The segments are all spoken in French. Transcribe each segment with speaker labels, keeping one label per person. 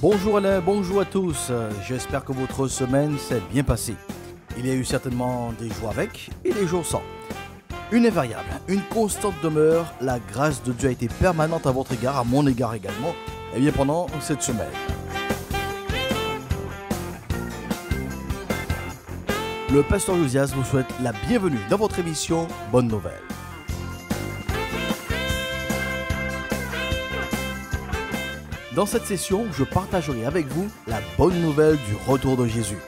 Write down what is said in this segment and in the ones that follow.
Speaker 1: Bonjour Alain, bonjour à tous. J'espère que votre semaine s'est bien passée. Il y a eu certainement des jours avec et des jours sans. Une invariable, une constante demeure, la grâce de Dieu a été permanente à votre égard, à mon égard également, et bien pendant cette semaine. Le pasteur Josias vous souhaite la bienvenue dans votre émission Bonne Nouvelle. Dans cette session, je partagerai avec vous la bonne nouvelle du retour de Jésus.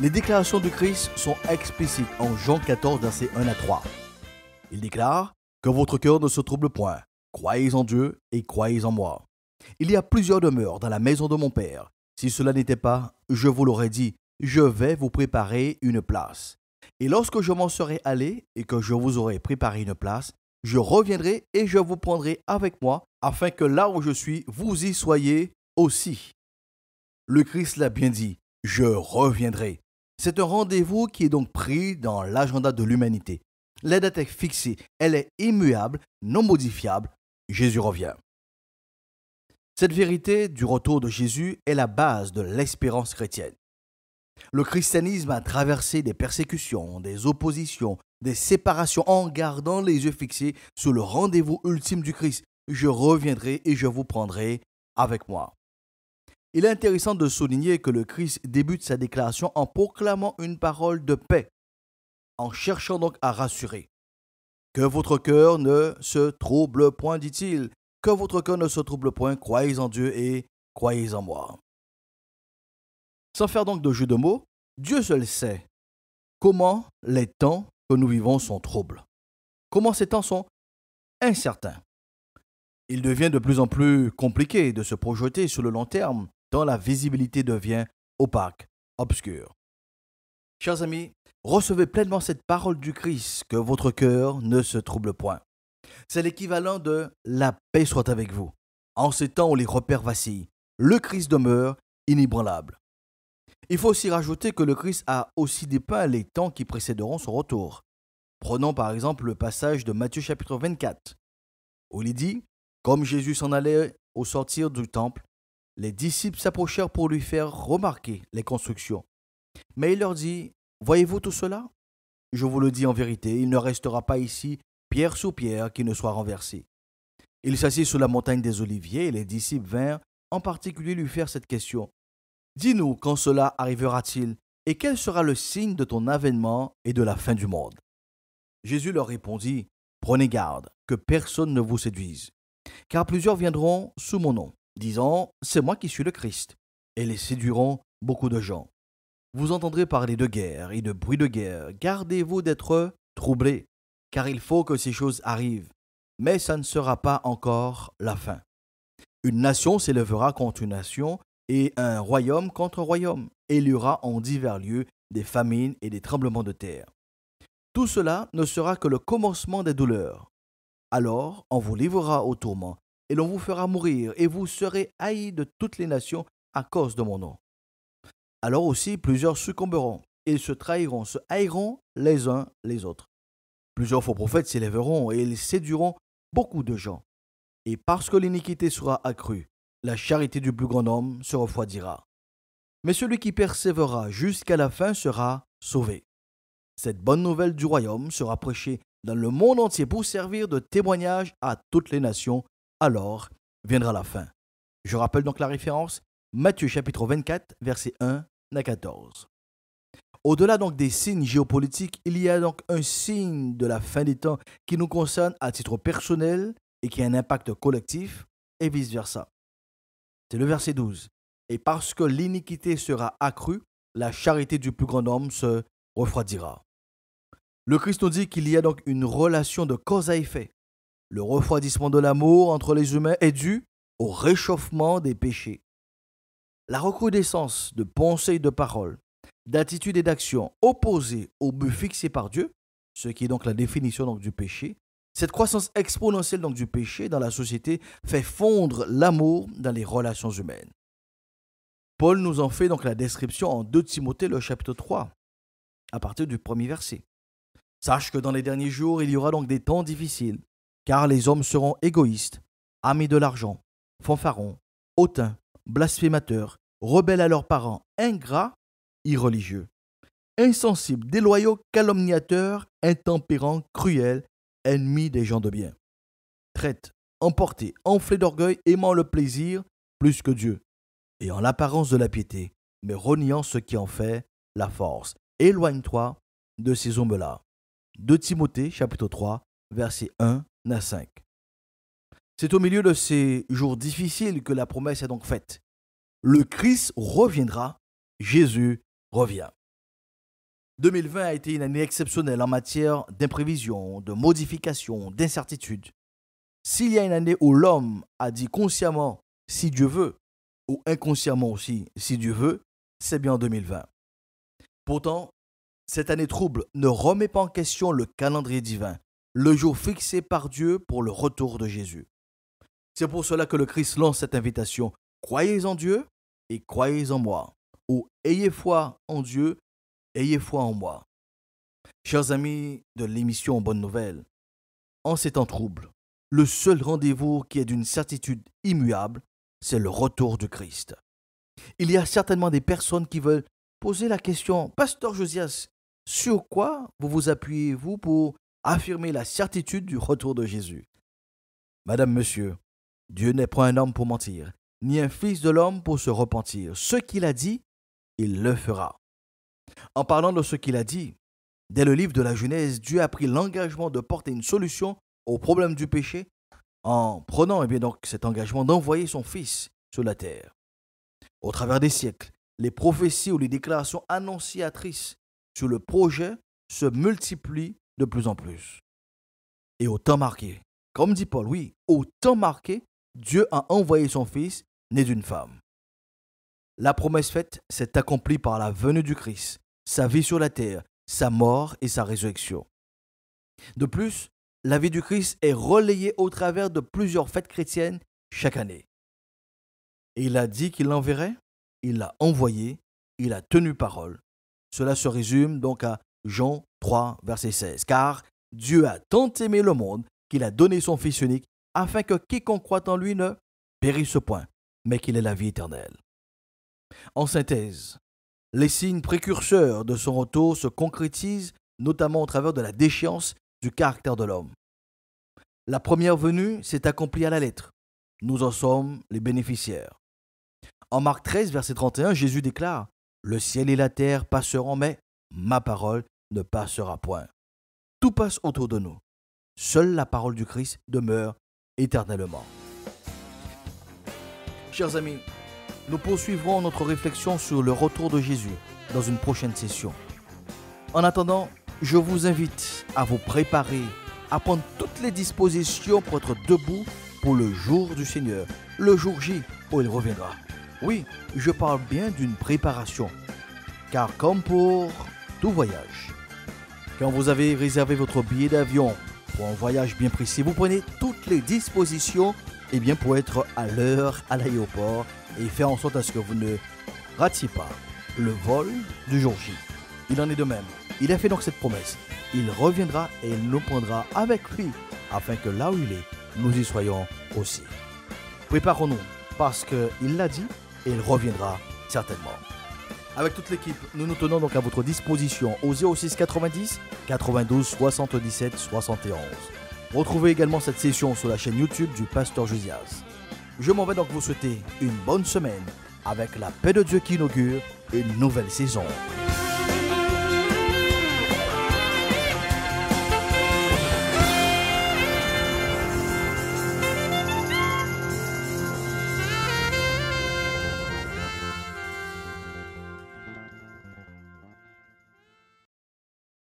Speaker 1: Les déclarations du Christ sont explicites en Jean 14, versets 1 à 3. Il déclare « Que votre cœur ne se trouble point, croyez en Dieu et croyez en moi. Il y a plusieurs demeures dans la maison de mon Père. Si cela n'était pas, je vous l'aurais dit, je vais vous préparer une place. Et lorsque je m'en serai allé et que je vous aurai préparé une place, je reviendrai et je vous prendrai avec moi, afin que là où je suis, vous y soyez aussi. » Le Christ l'a bien dit, « Je reviendrai ». C'est un rendez-vous qui est donc pris dans l'agenda de l'humanité. La date est fixée, elle est immuable, non modifiable. Jésus revient. Cette vérité du retour de Jésus est la base de l'espérance chrétienne. Le christianisme a traversé des persécutions, des oppositions, des séparations en gardant les yeux fixés sur le rendez-vous ultime du Christ. Je reviendrai et je vous prendrai avec moi. Il est intéressant de souligner que le Christ débute sa déclaration en proclamant une parole de paix, en cherchant donc à rassurer. Que votre cœur ne se trouble point, dit-il. Que votre cœur ne se trouble point, croyez en Dieu et croyez en moi. Sans faire donc de jeu de mots, Dieu seul sait comment les temps que nous vivons sont troubles, comment ces temps sont incertains. Il devient de plus en plus compliqué de se projeter sur le long terme, tant la visibilité devient opaque, obscure. Chers amis, recevez pleinement cette parole du Christ, que votre cœur ne se trouble point. C'est l'équivalent de « la paix soit avec vous ». En ces temps où les repères vacillent, le Christ demeure inébranlable. Il faut aussi rajouter que le Christ a aussi dépeint les temps qui précéderont son retour. Prenons par exemple le passage de Matthieu chapitre 24, où il est dit « Comme Jésus s'en allait au sortir du temple, les disciples s'approchèrent pour lui faire remarquer les constructions. Mais il leur dit « Voyez-vous tout cela? Je vous le dis en vérité, il ne restera pas ici pierre sur pierre qui ne soit renversée. » Il s'assit sur la montagne des Oliviers et les disciples vinrent en particulier lui faire cette question. « Dis-nous quand cela arrivera-t-il et quel sera le signe de ton avènement et de la fin du monde? » Jésus leur répondit « Prenez garde que personne ne vous séduise, car plusieurs viendront sous mon nom, disant « C'est moi qui suis le Christ », et ils séduiront beaucoup de gens. Vous entendrez parler de guerre et de bruit de guerre. Gardez-vous d'être troublés, car il faut que ces choses arrivent, mais ça ne sera pas encore la fin. Une nation s'élèvera contre une nation et un royaume contre un royaume, et il y aura en divers lieux des famines et des tremblements de terre. Tout cela ne sera que le commencement des douleurs. Alors on vous livrera au tourment, et l'on vous fera mourir, et vous serez haïs de toutes les nations à cause de mon nom. Alors aussi plusieurs succomberont, ils se trahiront, se haïront les uns les autres. Plusieurs faux prophètes s'élèveront, et ils séduiront beaucoup de gens. Et parce que l'iniquité sera accrue, la charité du plus grand homme se refroidira. Mais celui qui persévérera jusqu'à la fin sera sauvé. Cette bonne nouvelle du royaume sera prêchée dans le monde entier pour servir de témoignage à toutes les nations. Alors viendra la fin. Je rappelle donc la référence, Matthieu chapitre 24, versets 1 à 14. Au-delà donc des signes géopolitiques, il y a donc un signe de la fin des temps qui nous concerne à titre personnel et qui a un impact collectif et vice-versa. C'est le verset 12. Et parce que l'iniquité sera accrue, la charité du plus grand nombre se refroidira. Le Christ nous dit qu'il y a donc une relation de cause à effet. Le refroidissement de l'amour entre les humains est dû au réchauffement des péchés. La recrudescence de pensées et de paroles, d'attitudes et d'actions opposées au but fixé par Dieu, ce qui est donc la définition donc du péché, cette croissance exponentielle donc du péché dans la société fait fondre l'amour dans les relations humaines. Paul nous en fait donc la description en 2 Timothée, le chapitre 3, à partir du premier verset. Sache que dans les derniers jours, il y aura donc des temps difficiles, car les hommes seront égoïstes, amis de l'argent, fanfarons, hautains, blasphémateurs, rebelles à leurs parents, ingrats, irreligieux, insensibles, déloyaux, calomniateurs, intempérants, cruels, ennemis des gens de bien. Traites, emportés, enflés d'orgueil, aimant le plaisir plus que Dieu, et en l'apparence de la piété, mais reniant ce qui en fait la force. Éloigne-toi de ces hommes-là. 2 Timothée, chapitre 3, versets 1 à 5. C'est au milieu de ces jours difficiles que la promesse est donc faite. Le Christ reviendra, Jésus revient. 2020 a été une année exceptionnelle en matière d'imprévision, de modification, d'incertitude. S'il y a une année où l'homme a dit consciemment « si Dieu veut » ou inconsciemment aussi « si Dieu veut », c'est bien en 2020. Pourtant, cette année trouble ne remet pas en question le calendrier divin, le jour fixé par Dieu pour le retour de Jésus. C'est pour cela que le Christ lance cette invitation « Croyez en Dieu et croyez en moi » ou « Ayez foi en Dieu, ayez foi en moi ». Chers amis de l'émission Bonne Nouvelle, en ces temps troubles, le seul rendez-vous qui est d'une certitude immuable, c'est le retour du Christ. Il y a certainement des personnes qui veulent poser la question « Pasteur Josias, sur quoi vous appuyez-vous pour affirmer la certitude du retour de Jésus ?» Madame, monsieur, Dieu n'est point un homme pour mentir, ni un fils de l'homme pour se repentir. Ce qu'il a dit, il le fera. En parlant de ce qu'il a dit, dès le livre de la Genèse, Dieu a pris l'engagement de porter une solution au problème du péché en prenant donc cet engagement d'envoyer son Fils sur la terre. Au travers des siècles, les prophéties ou les déclarations annonciatrices sur le projet se multiplient de plus en plus. Et au temps marqué, comme dit Paul, oui, au temps marqué, Dieu a envoyé son Fils, né d'une femme. La promesse faite s'est accomplie par la venue du Christ, sa vie sur la terre, sa mort et sa résurrection. De plus, la vie du Christ est relayée au travers de plusieurs fêtes chrétiennes chaque année. Et il a dit qu'il l'enverrait, il l'a envoyé, il a tenu parole. Cela se résume donc à Jean 3, verset 16. Car Dieu a tant aimé le monde qu'il a donné son Fils unique, afin que quiconque croit en lui ne périsse point, mais qu'il ait la vie éternelle. En synthèse, les signes précurseurs de son retour se concrétisent notamment au travers de la déchéance du caractère de l'homme. La première venue s'est accomplie à la lettre. Nous en sommes les bénéficiaires. En Marc 13, verset 31, Jésus déclare « Le ciel et la terre passeront, mais ma parole ne passera point. » Tout passe autour de nous. Seule la parole du Christ demeure éternellement. Chers amis, nous poursuivrons notre réflexion sur le retour de Jésus dans une prochaine session. En attendant, je vous invite à vous préparer, à prendre toutes les dispositions pour être debout pour le jour du Seigneur, le jour J où il reviendra. Oui, je parle bien d'une préparation, car comme pour tout voyage, quand vous avez réservé votre billet d'avion pour un voyage bien précis, vous prenez toutes les dispositions pour être à l'heure à l'aéroport et faire en sorte à ce que vous ne ratiez pas le vol du jour J. Il en est de même. Il a fait donc cette promesse. Il reviendra et il nous prendra avec lui afin que là où il est, nous y soyons aussi. Préparons-nous parce qu'il l'a dit et il reviendra certainement. Avec toute l'équipe, nous nous tenons donc à votre disposition au 06 90 92 77 71. Retrouvez également cette session sur la chaîne YouTube du Pasteur Josias. Je m'en vais donc vous souhaiter une bonne semaine avec la paix de Dieu qui inaugure une nouvelle saison.